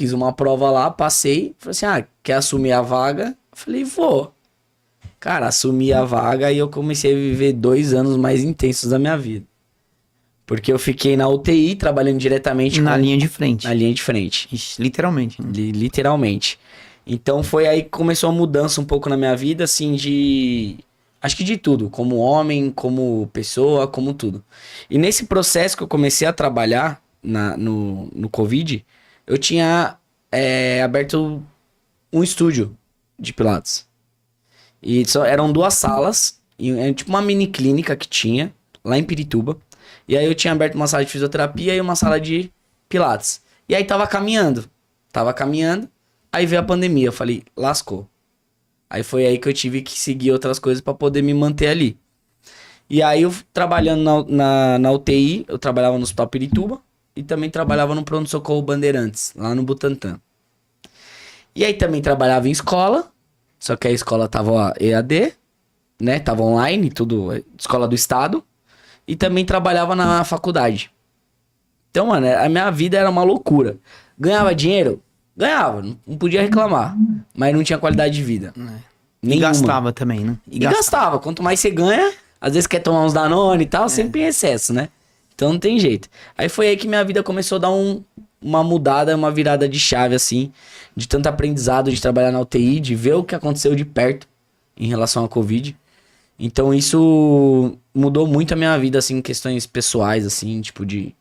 Fiz uma prova lá, passei. Falei assim, quer assumir a vaga? Eu falei, vou. Cara, assumi a vaga e eu comecei a viver 2 anos mais intensos da minha vida. Porque eu fiquei na UTI, trabalhando diretamente Na linha de frente. na linha de frente. Ixi, literalmente. Né? Literalmente. Então foi aí que começou a mudança um pouco na minha vida, assim, de... Acho que de tudo. Como homem, como pessoa, como tudo. E nesse processo que eu comecei a trabalhar no Covid, eu tinha aberto um estúdio de Pilates. E eram 2 salas, e era tipo uma mini clínica que tinha, lá em Pirituba. E aí eu tinha aberto uma sala de fisioterapia e uma sala de Pilates. E aí tava caminhando, aí veio a pandemia, eu falei, lascou. Aí foi aí que eu tive que seguir outras coisas pra poder me manter ali. E aí eu trabalhando na UTI, eu trabalhava no Hospital Pirituba e também trabalhava no Pronto-Socorro Bandeirantes, lá no Butantã. E aí também trabalhava em escola, só que a escola tava EAD, né? Tava online, tudo, escola do estado. E também trabalhava na faculdade. Então, mano, a minha vida era uma loucura. Ganhava dinheiro? Ganhava, não podia reclamar. Mas não tinha qualidade de vida. E gastava também, né? E gastava. Quanto mais você ganha, às vezes quer tomar uns Danone e tal, sempre em excesso, né? Então não tem jeito. Aí foi aí que minha vida começou a dar uma mudada, uma virada de chave, assim. De tanto aprendizado, de trabalhar na UTI, de ver o que aconteceu de perto em relação à Covid. Então isso mudou muito a minha vida, assim, em questões pessoais, assim, tipo de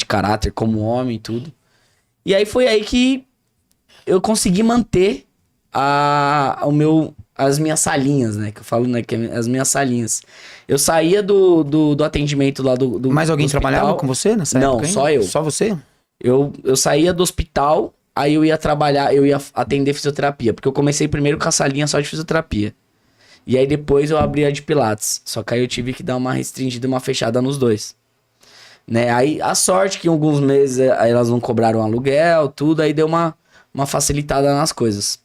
caráter como homem e tudo. E aí foi aí que eu consegui manter as minhas salinhas, né? Que eu falo, né? Que as minhas salinhas. Eu saía do atendimento lá do Mais alguém do hospital. trabalhava com você nessa época? Não, só eu. Só você? Eu saía do hospital, aí eu ia trabalhar, eu ia atender fisioterapia. Porque eu comecei primeiro com a salinha só de fisioterapia. E aí depois eu abri a de Pilates. Só que aí eu tive que dar uma restringida, uma fechada nos 2. Né? Aí a sorte que em alguns meses aí elas não cobraram aluguel, tudo. Aí deu uma facilitada nas coisas.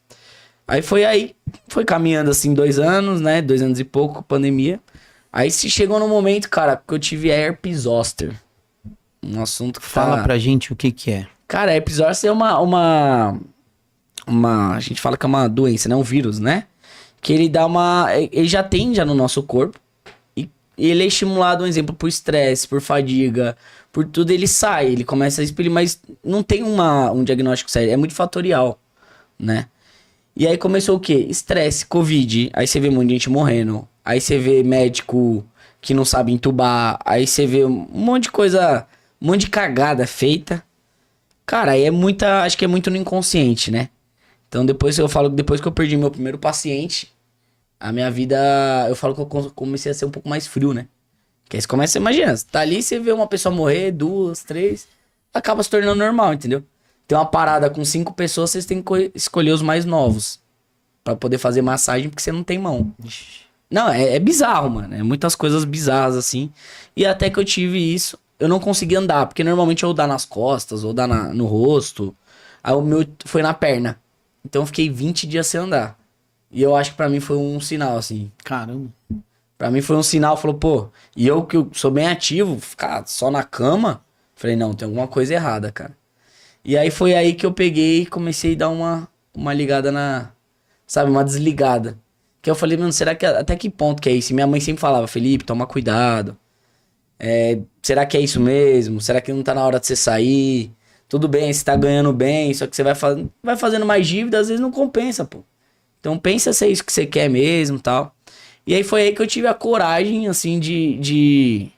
Aí foi caminhando assim 2 anos, né? 2 anos e pouco, pandemia. Aí se chegou no momento, cara, que eu tive herpes zoster. Um assunto que Fala pra gente o que é. Cara, herpes zoster é a gente fala que é uma doença, né? Um vírus, né? Que ele dá ele já tem no nosso corpo. E ele é estimulado, um exemplo, por estresse, por fadiga, por tudo. Ele sai, ele começa a expelir, mas não tem um diagnóstico sério. É muito fatorial, né? E aí começou o quê? Estresse, Covid. Aí você vê muita gente morrendo. Aí você vê médico que não sabe entubar. Aí você vê um monte de coisa, um monte de cagada feita. Cara, aí acho que é muito no inconsciente, né? Então depois que eu perdi meu primeiro paciente, a minha vida, eu falo que eu comecei a ser um pouco mais frio, né? Porque aí você começa a imaginar, você tá ali, você vê uma pessoa morrer, 2, 3, acaba se tornando normal, entendeu? Tem uma parada com 5 pessoas, vocês têm que escolher os mais novos pra poder fazer massagem, porque você não tem mão. Não, é bizarro, mano, é muitas coisas bizarras assim. E até que eu tive isso, eu não consegui andar, porque normalmente eu dá nas costas, ou dá no rosto. Aí o meu foi na perna. Então eu fiquei 20 dias sem andar. E eu acho que pra mim foi um sinal, assim. Caramba. Pra mim foi um sinal, falou, pô... E eu que sou bem ativo, ficar só na cama... Falei, não, tem alguma coisa errada, cara. E aí foi aí que eu peguei e comecei a dar uma ligada sabe, uma desligada. Que eu falei, mano, será que... Até que ponto que é isso? E minha mãe sempre falava, Felipe, toma cuidado. Será que é isso mesmo? Será que não tá na hora de você sair? Tudo bem, você tá ganhando bem, só que você vai fazendo mais dívida, às vezes não compensa, pô. Então pensa se é isso que você quer mesmo e tal. E aí foi aí que eu tive a coragem, assim, de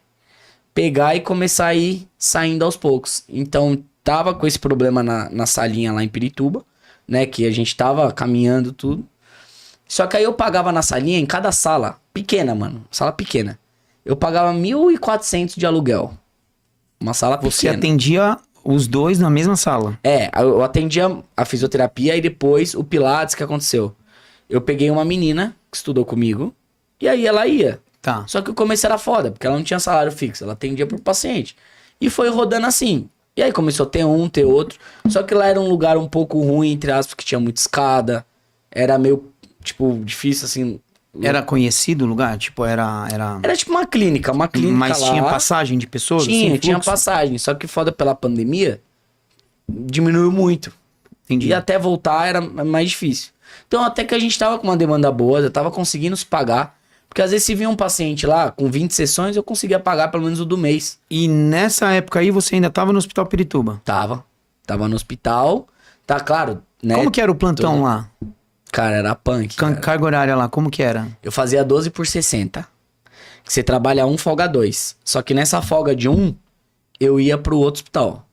pegar e começar a ir saindo aos poucos. Então tava com esse problema na salinha lá em Pirituba, né? Que a gente tava caminhando tudo. Só que aí eu pagava na salinha, em cada sala, pequena, mano, sala pequena. Eu pagava 1.400 de aluguel. Uma sala pequena. Você atendia os 2 na mesma sala? Eu atendia a fisioterapia e depois o Pilates, que aconteceu? Eu peguei uma menina que estudou comigo e aí ela ia. Tá. Só que o começo era foda, porque ela não tinha salário fixo, ela atendia por paciente. E foi rodando assim. E aí começou a ter um, ter outro. Só que lá era um lugar um pouco ruim, entre aspas, que tinha muita escada. Era meio, tipo, difícil assim. Era conhecido o lugar? Tipo, era... Era tipo uma clínica Mas lá. tinha passagem de pessoas? Tinha assim, tinha fluxo? passagem. Só que foda pela pandemia, diminuiu muito. Entendi. E até voltar era mais difícil. Então até que a gente tava com uma demanda boa, eu tava conseguindo se pagar. Porque às vezes se vinha um paciente lá com 20 sessões, eu conseguia pagar pelo menos o do mês. E nessa época aí você ainda tava no Hospital Pirituba? Tava no hospital, tá claro, né? Como que era o plantão Tudo. lá? Cara, era punk. Cara. Carga horária lá, como que era? Eu fazia 12 por 60. Que você trabalha um, folga 2. Só que nessa folga de um, eu ia pro outro hospital.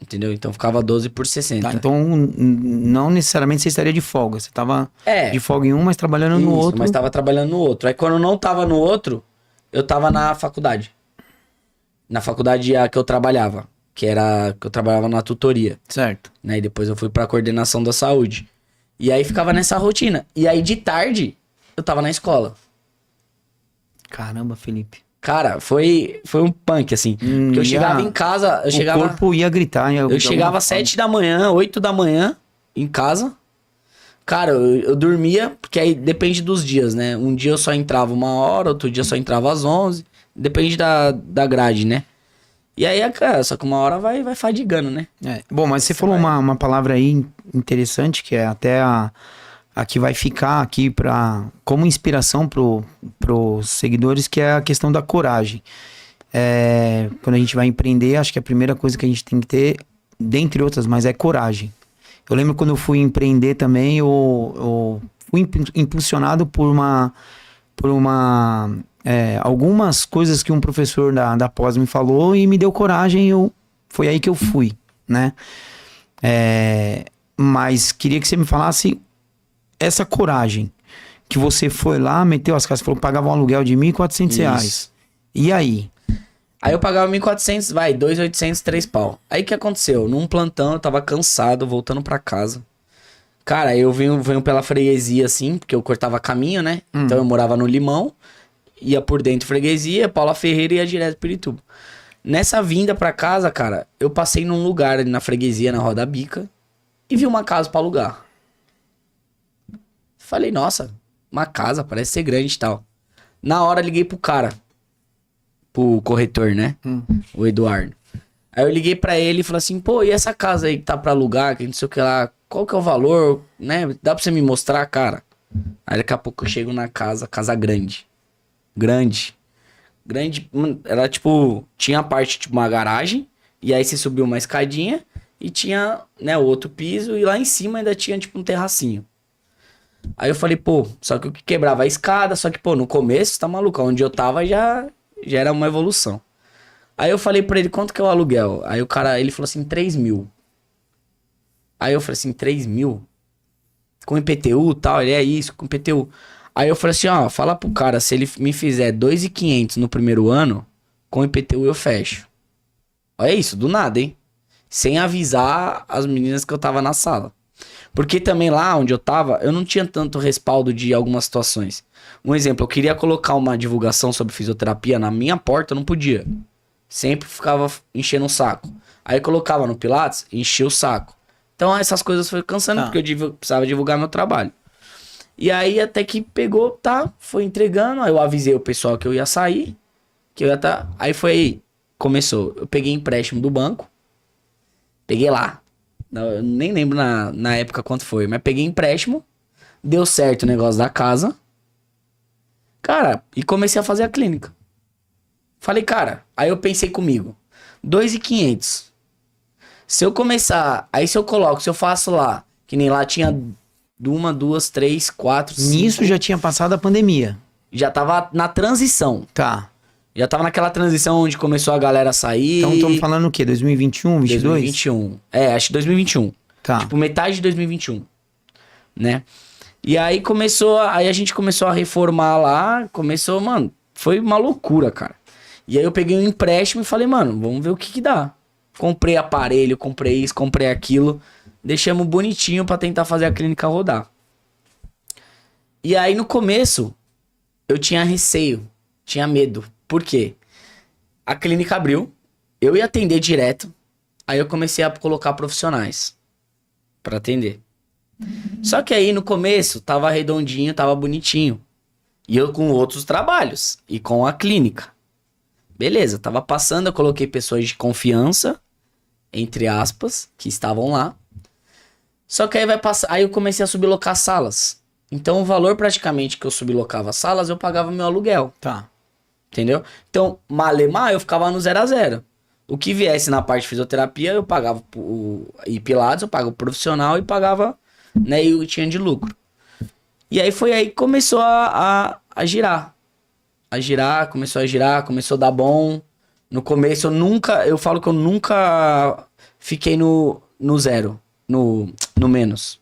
Entendeu? Então ficava 12 por 60. Tá, então não necessariamente você estaria de folga. Você tava de folga em um, mas trabalhando no outro. Mas tava trabalhando no outro. Aí quando eu não tava no outro, eu tava na faculdade. Na faculdade que eu trabalhava. Que eu trabalhava na tutoria. Certo. Né? E depois eu fui pra coordenação da saúde. E aí ficava nessa rotina. E aí de tarde, eu tava na escola. Caramba, Felipe. Cara, foi um punk, assim. Porque eu chegava em casa... O corpo ia gritar. Eu chegava às 7 da manhã, 8 da manhã, em casa. Cara, eu dormia, porque aí depende dos dias, né? Um dia eu só entrava 1 hora, outro dia só entrava às 11. Depende da grade, né? E aí, cara, só que 1 hora vai fadigando, né? Bom, mas você falou uma palavra aí interessante, que é até a que vai ficar aqui como inspiração pros seguidores, que é a questão da coragem. Quando a gente vai empreender, acho que a primeira coisa que a gente tem que ter, dentre outras, mas é coragem. Eu lembro quando eu fui empreender também, eu fui impulsionado por algumas coisas que um professor da pós me falou e me deu coragem, foi aí que eu fui, né? Mas queria que você me falasse essa coragem, que você foi lá, meteu as casas, falou que pagava um aluguel de R$1.400. E aí? Aí eu pagava 1.400, 2.800, 3 pau. Aí o que aconteceu? Num plantão, eu tava cansado, voltando pra casa. Cara, eu venho pela freguesia, assim, porque eu cortava caminho, né? Então eu morava no Limão, ia por dentro freguesia, Paula Ferreira e ia direto pro Pirituba. Nessa vinda pra casa, cara, eu passei num lugar ali na freguesia, na Roda Bica, e vi uma casa pra alugar. Falei, nossa, uma casa, parece ser grande e tal. Na hora liguei pro cara, pro corretor, né? O Eduardo. Aí eu liguei pra ele e falei assim, pô, e essa casa aí que tá pra alugar, que não sei o que lá, qual que é o valor, né? Dá pra você me mostrar, cara? Aí daqui a pouco eu chego na casa grande. Grande, era tipo, tinha a parte tipo uma garagem, e aí você subiu uma escadinha, e tinha, né, o outro piso, e lá em cima ainda tinha tipo um terracinho. Aí eu falei, pô, só que o que quebrava a escada, só que, pô, no começo, tá maluco, onde eu tava já era uma evolução. Aí eu falei pra ele, quanto que é o aluguel? Aí o cara, ele falou assim, 3 mil. Aí eu falei assim, 3 mil? Com IPTU e tal, ele é isso, com IPTU. Aí eu falei assim, ó, fala pro cara, se ele me fizer 2.500 no primeiro ano, com IPTU eu fecho. Olha isso, do nada, hein? Sem avisar as meninas que eu tava na sala. Porque também lá onde eu tava, eu não tinha tanto respaldo de algumas situações. Um exemplo, eu queria colocar uma divulgação sobre fisioterapia na minha porta, eu não podia. Sempre ficava enchendo o saco. Aí eu colocava no Pilates, enchia o saco. Então essas coisas foi cansando, porque eu precisava divulgar meu trabalho. E aí até que pegou, tá, foi entregando, aí eu avisei o pessoal que eu ia sair, que eu ia tá, aí foi aí, começou, eu peguei empréstimo do banco, peguei lá. Eu nem lembro na época quanto foi, mas peguei empréstimo, deu certo o negócio da casa, cara, e comecei a fazer a clínica. Falei, cara, aí eu pensei comigo, 2.500. Se eu começar, aí se eu coloco, se eu faço lá, que nem lá tinha 1, 2, 3, 4, 5... Nisso já tinha passado a pandemia. Já tava na transição. Tá. Já tava naquela transição onde começou a galera a sair. Então estamos falando o quê? 2021, 22? 2021. Acho que 2021. Tá. Tipo, metade de 2021. Né? E aí aí a gente começou a reformar lá, mano, foi uma loucura, cara. E aí eu peguei um empréstimo e falei, mano, vamos ver o que dá. Comprei aparelho, comprei isso, comprei aquilo. Deixamos bonitinho pra tentar fazer a clínica rodar. E aí no começo, eu tinha receio, tinha medo. Por quê? A clínica abriu, eu ia atender direto, aí eu comecei a colocar profissionais pra atender. Só que aí no começo tava redondinho, tava bonitinho. E eu com outros trabalhos e com a clínica. Beleza, tava passando, eu coloquei pessoas de confiança, entre aspas, que estavam lá. Só que aí vai passar. Aí eu comecei a sublocar salas. Então o valor praticamente que eu sublocava salas, eu pagava meu aluguel. Tá. Entendeu? Então, malemar, eu ficava no 0 a 0. O que viesse na parte de fisioterapia, eu pagava e Pilates, eu pagava o profissional e pagava, né, e eu tinha de lucro. E aí foi aí que começou a girar. A girar, começou a girar, começou a dar bom. No começo eu falo que eu nunca fiquei no zero, no menos.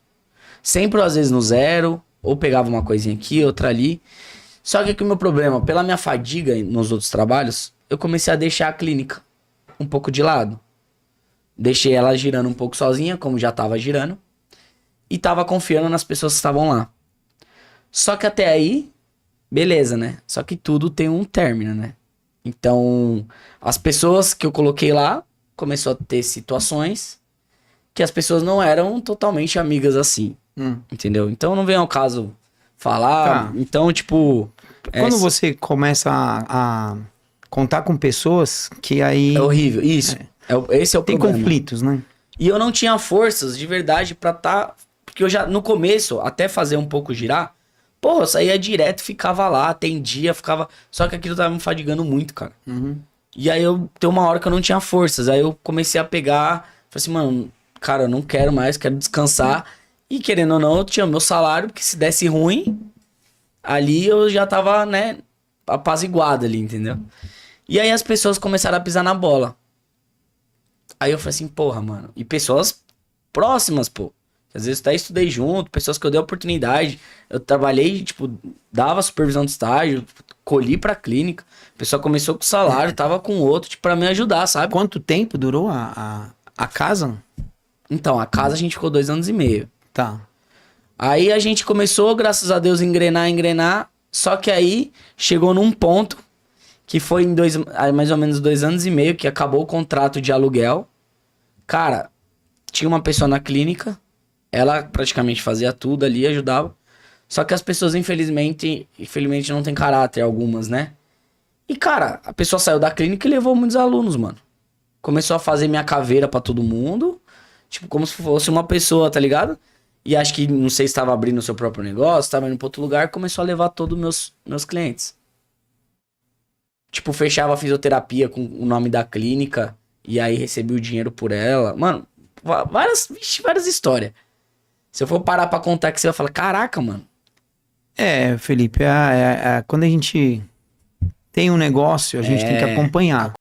Sempre às vezes no zero, ou pegava uma coisinha aqui, outra ali. Só que o meu problema, pela minha fadiga nos outros trabalhos, eu comecei a deixar a clínica um pouco de lado. Deixei ela girando um pouco sozinha, como já tava girando. E tava confiando nas pessoas que estavam lá. Só que até aí, beleza, né? Só que tudo tem um término, né? Então, as pessoas que eu coloquei lá, começou a ter situações que as pessoas não eram totalmente amigas assim. Entendeu? Então não vem ao caso falar. Tá. Então, tipo... Quando você começa a contar com pessoas que aí É horrível. Isso. Esse é o tem problema. conflitos, né? E eu não tinha forças de verdade pra tá... Porque eu já, no começo, até fazer um pouco girar, pô, eu saía direto, ficava lá, atendia, ficava... Só que aquilo tava me fadigando muito, cara. E aí tem uma hora que eu não tinha forças. Aí eu comecei a pegar... Falei assim, mano, cara, eu não quero mais, quero descansar. E querendo ou não, eu tinha meu salário, porque se desse ruim, ali eu já tava, né, apaziguado ali, entendeu? E aí as pessoas começaram a pisar na bola. Aí eu falei assim, porra, mano. E pessoas próximas, pô. Às vezes até estudei junto, pessoas que eu dei oportunidade. Eu trabalhei, tipo, dava supervisão de estágio, colhi pra clínica. A pessoa começou com salário, tava com outro, tipo, pra me ajudar, sabe? Quanto tempo durou a casa? Então, a casa a gente ficou 2 anos e meio. Tá. Aí a gente começou, graças a Deus, a engrenar. Só que aí chegou num ponto que foi em mais ou menos 2 anos e meio que acabou o contrato de aluguel. Cara, tinha uma pessoa na clínica, ela praticamente fazia tudo ali, ajudava. Só que as pessoas, infelizmente não tem caráter, algumas, né? E, cara, a pessoa saiu da clínica e levou muitos alunos, mano. Começou a fazer minha caveira pra todo mundo. Tipo, como se fosse uma pessoa, tá ligado? E acho que, não sei se estava abrindo o seu próprio negócio, estava indo pra outro lugar, começou a levar todos meus clientes. Tipo, fechava a fisioterapia com o nome da clínica, e aí recebia o dinheiro por ela. Mano, várias histórias. Se eu for parar pra contar que você vai falar, caraca, mano. Felipe, quando a gente tem um negócio, a gente tem que acompanhar.